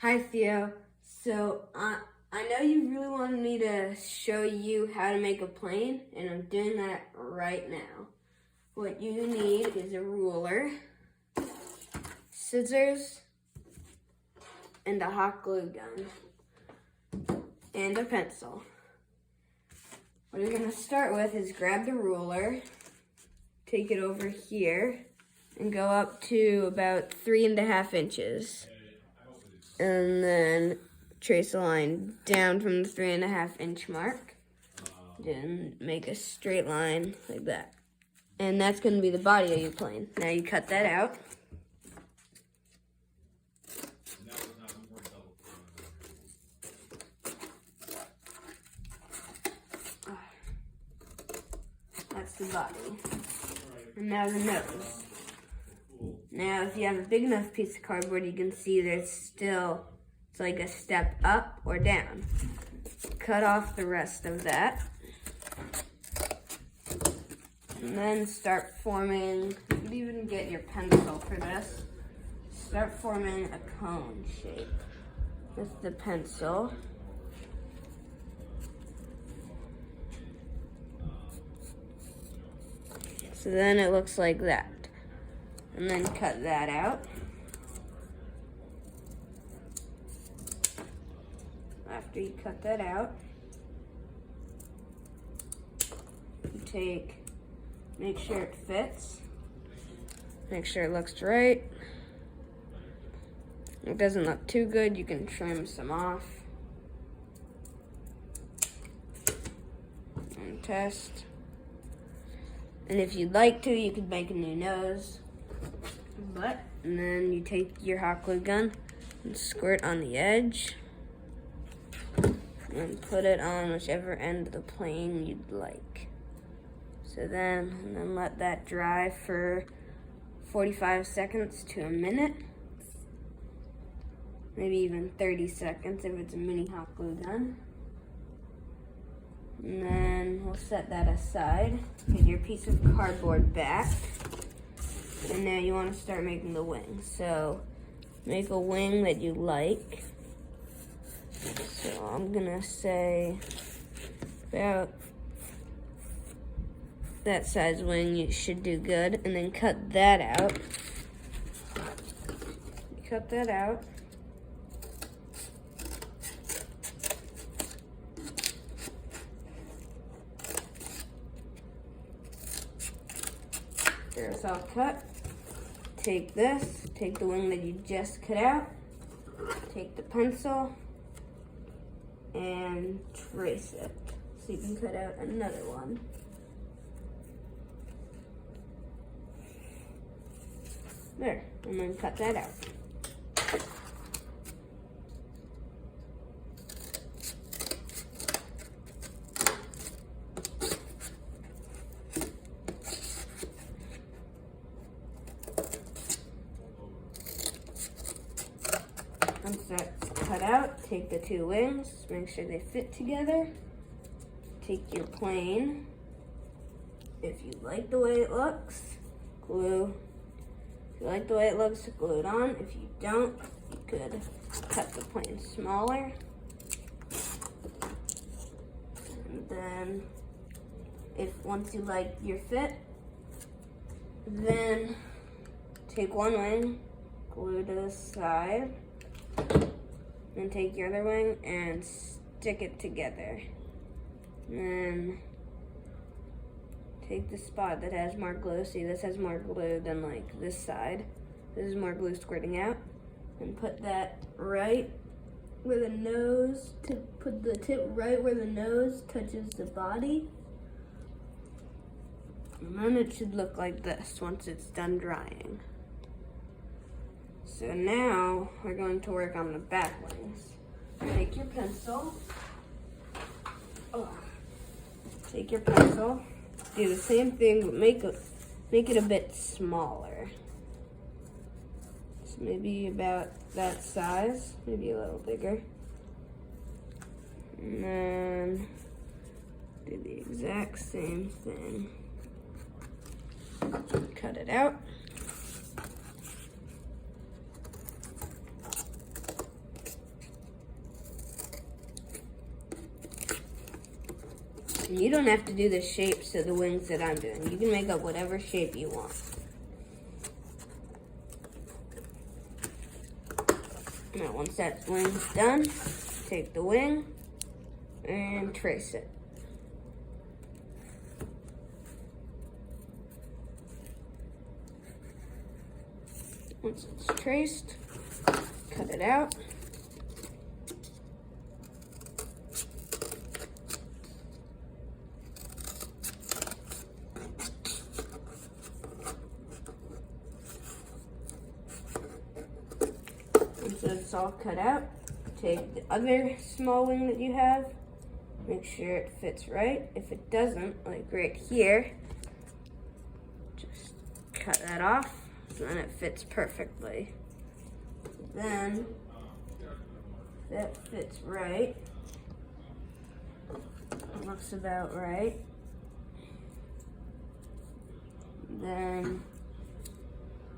Hi, Theo. So, I know you really wanted me to show you how to make a plane, and I'm doing that right now. What you need is a ruler, scissors, and a hot glue gun, and a pencil. What you're gonna start with is grab the ruler, take it over here, and go up to about 3.5 inches. And then trace a line down from the 3.5 inch mark. Then make a straight line like that. And that's going to be the body of your plane. Now you cut that out. That's the body. And now the nose. Now, if you have a big enough piece of cardboard, you can see it's like a step up or down. Cut off the rest of that. And then start forming, you could even get your pencil for this. Start forming a cone shape with the pencil. So then it looks like that. And then cut that out. After you cut that out, you make sure it fits. Make sure it looks right. If it doesn't look too good, you can trim some off. And test. And if you'd like to, you could make a new nose. And then you take your hot glue gun and squirt on the edge. And put it on whichever end of the plane you'd like. And then let that dry for 45 seconds to a minute. Maybe even 30 seconds if it's a mini hot glue gun. And then we'll set that aside. Get your piece of cardboard back. And now you want to start making the wing. So make a wing that you like. So I'm gonna say about that size wing, you should do good. And then cut that out. Cut that out. There it's all cut. Take this, take the wing that you just cut out, take the pencil, and trace it. So you can cut out another one. There, and then cut that out. Once that's cut out, take the two wings, make sure they fit together. Take your plane. If you like the way it looks, glue. If you like the way it looks, glue it on. If you don't, you could cut the plane smaller. And then, once you like your fit, then take one wing, glue to the side. Then take your other wing and stick it together. And then take the spot that has more glue. See, this has more glue than like this side. This is more glue squirting out. And put that right where the nose, put the tip right where the nose touches the body. And then it should look like this once it's done drying. So now we're going to work on the back wings. Take your pencil. Take your pencil. Do the same thing, but make it a bit smaller. So maybe about that size, maybe a little bigger. And then do the exact same thing. Cut it out. And you don't have to do the shapes of the wings that I'm doing. You can make up whatever shape you want. Now, once that wing's done, take the wing and trace it. Once it's traced, cut it out. Once it's all cut out, take the other small wing that you have, make sure it fits right. If it doesn't, like right here, just cut that off, so then it fits perfectly. Then, that fits right. Looks about right. Then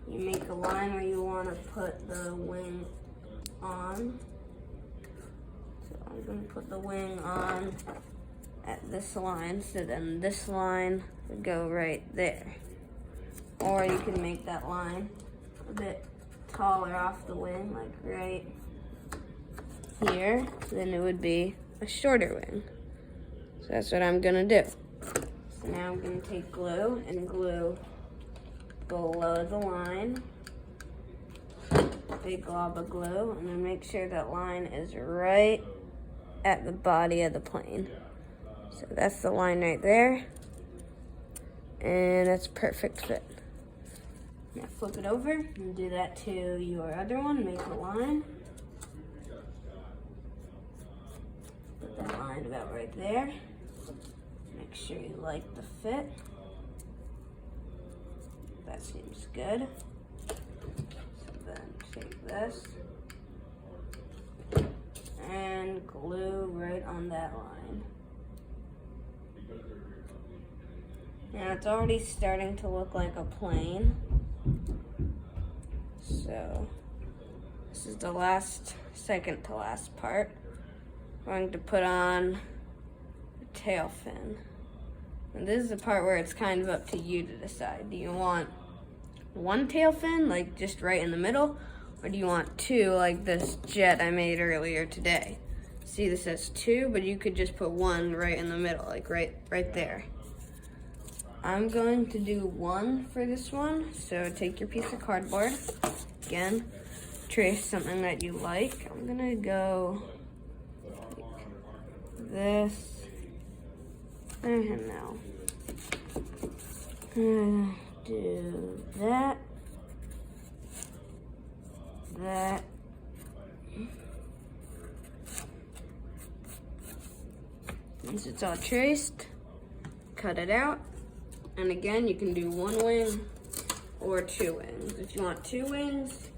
you make a line where you want to put the wing on. So I'm going to put the wing on at this line, so then this line would go right there. Or you can make that line a bit taller off the wing, like right here. Then it would be a shorter wing. So that's what I'm gonna do. So now I'm gonna take glue and glue below the line. Big glob of glue, and then make sure that line is right at the body of the plane. So that's the line right there. And that's perfect fit. Now flip it over and do that to your other one. Make a line. Put that line about right there. Make sure you like the fit. That seems good. So then take this and glue right on that line. Now it's already starting to look like a plane. So this is the second to last part. We're going to put on the tail fin. And this is the part where it's kind of up to you to decide. Do you want one tail fin, like just right in the middle? Or do you want two, like this jet I made earlier today? See, this says two, but you could just put one right in the middle, like right there. I'm going to do one for this one. So take your piece of cardboard. Again, trace something that you like. I'm gonna go like this. And now, I'm gonna do that. Once it's all traced, cut it out. And again, you can do one wing or two wings. If you want two wings,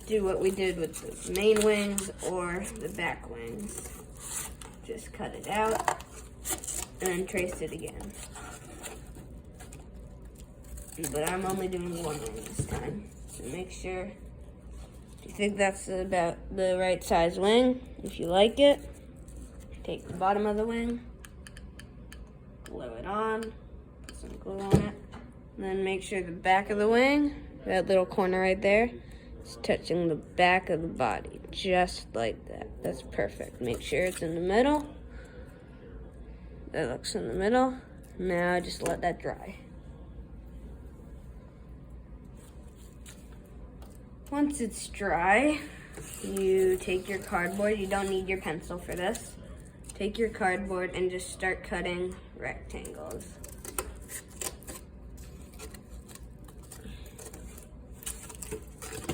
do what we did with the main wings or the back wings. Just cut it out and then trace it again. But I'm only doing one wing this time. So make sure, if you think that's about the right size wing, if you like it, take the bottom of the wing, glue it on, put some glue on it, and then make sure the back of the wing, that little corner right there, is touching the back of the body, just like that. That's perfect. Make sure it's in the middle. That looks in the middle. Now just let that dry. Once it's dry, you take your cardboard. You don't need your pencil for this. Take your cardboard and just start cutting rectangles.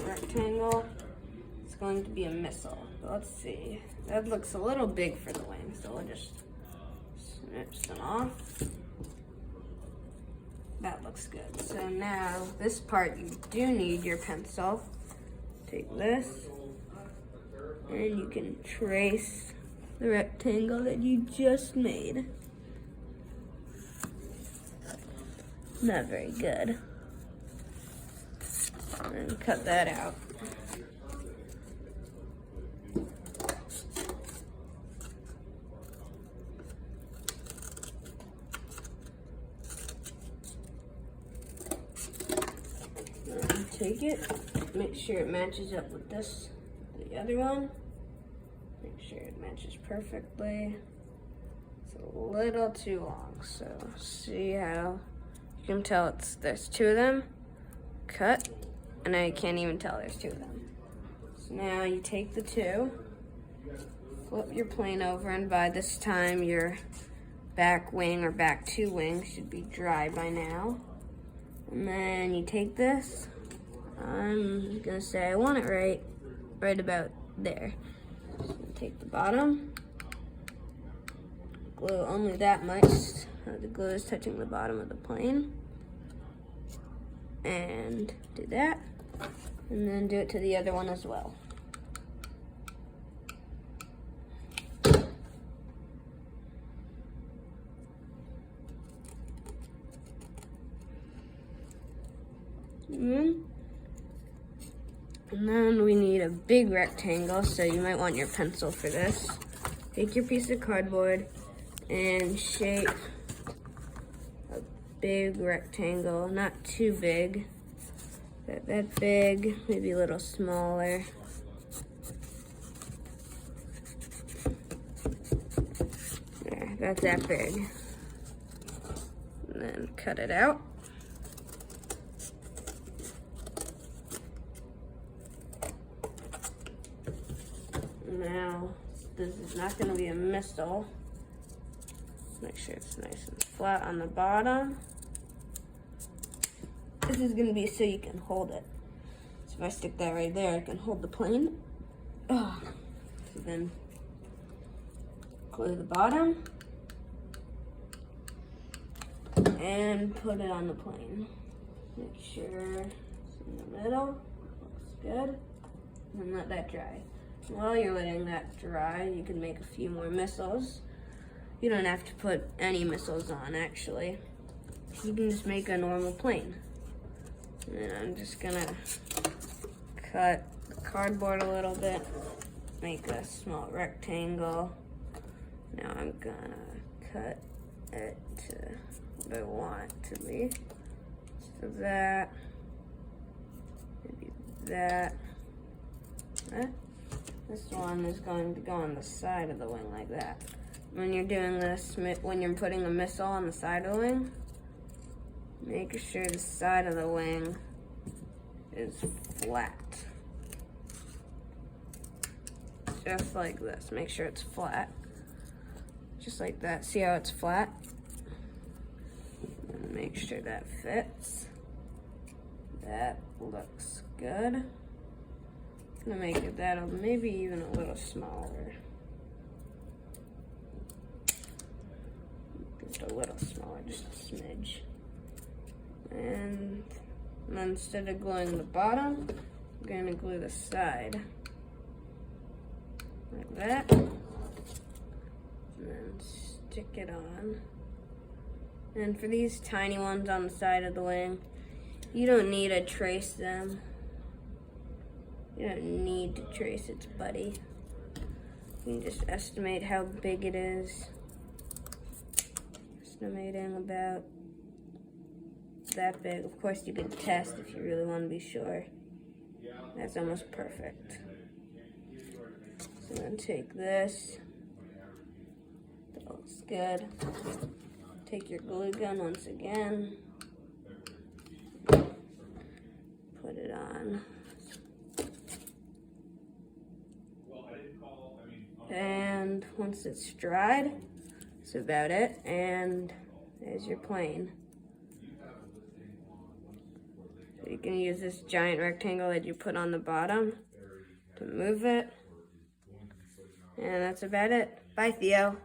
Rectangle is going to be a missile. Let's see. That looks a little big for the wing, so we'll just snip some off. That looks good. So now, this part you do need your pencil. Take this, and you can trace the rectangle that you just made. Not very good. And cut that out. take it, make sure it matches up with this, the other one. Make sure it matches perfectly. It's a little too long, so see how you can tell there's two of them. Cut, and I can't even tell there's two of them. So now you take the two, flip your plane over, and by this time your back wing or back two wings should be dry by now. And then you take this, I'm gonna say I want it right about there. So take the bottom, glue only that much, so the glue is touching the bottom of the plane. And do that, and then do it to the other one as well. And then we need a big rectangle, so you might want your pencil for this. Take your piece of cardboard and shape a big rectangle, not too big, but that big, maybe a little smaller. There, that's that big. And then cut it out. Now, this is not going to be a missile. Make sure it's nice and flat on the bottom. This is going to be so you can hold it. So if I stick that right there, I can hold the plane. Oh. So then, glue the bottom. And put it on the plane. Make sure it's in the middle. Looks good. And let that dry. While you're letting that dry, you can make a few more missiles. You don't have to put any missiles on, actually. You can just make a normal plane. And then I'm just gonna cut the cardboard a little bit, make a small rectangle. Now I'm gonna cut it to what I want it to be. So that, maybe that. This one is going to go on the side of the wing like that. When you're doing this, when you're putting a missile on the side of the wing, make sure the side of the wing is flat. Just like this, make sure it's flat. Just like that, see how it's flat? And make sure that fits. That looks good. I'm gonna make it that maybe even a little smaller. Just a little smaller, just a smidge. And then instead of gluing the bottom, I'm gonna glue the side. Like that. And then stick it on. And for these tiny ones on the side of the wing, you don't need to trace them. You don't need to trace its buddy. You can just estimate how big it is. Estimating about that big. Of course, you could test if you really want to be sure. That's almost perfect. So I'm going to take this. That looks good. Take your glue gun once again. Put it on. And once it's dried, that's about it. And there's your plane. So you can use this giant rectangle that you put on the bottom to move it. And that's about it. Bye, Theo.